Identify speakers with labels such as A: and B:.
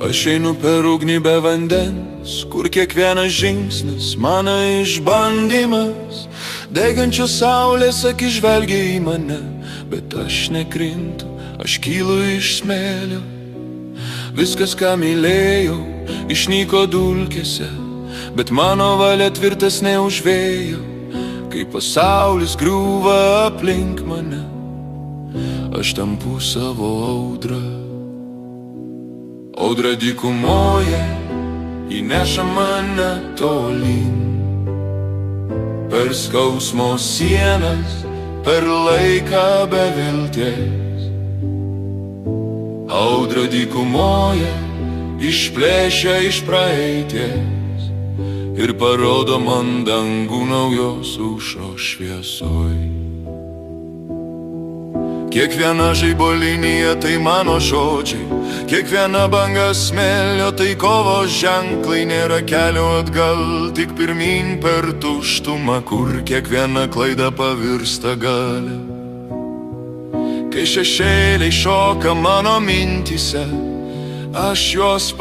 A: Aš einu per ugnį be vandens, kur kiekvienas žingsnis mano išbandymas. Degančios saulės akis žvelgia į mane, bet aš nekrintu, aš kylu iš smėlio. Viskas, ką mylėjau, išnyko dulkėse, bet mano valia tvirtesnė už vėjo. Kai pasaulis griūva aplink mane, aš tampu savo audrą. Audra dykumoje įneša mane tolyn, per skausmo sienas, per laiką be vilties. Audra dykumoje išplėšia iš praeities ir parodo man dangų naujos aušros šviesoj. Kiekviena žaibo linija tai mano žodžiai, kiekviena banga smėlio tai kovos ženklai. Nėra kelio atgal, tik pirmyn per tuštumą, kur kiekviena klaida pavirsta galia. Kai šešėliai šoka mano mintyse, aš juos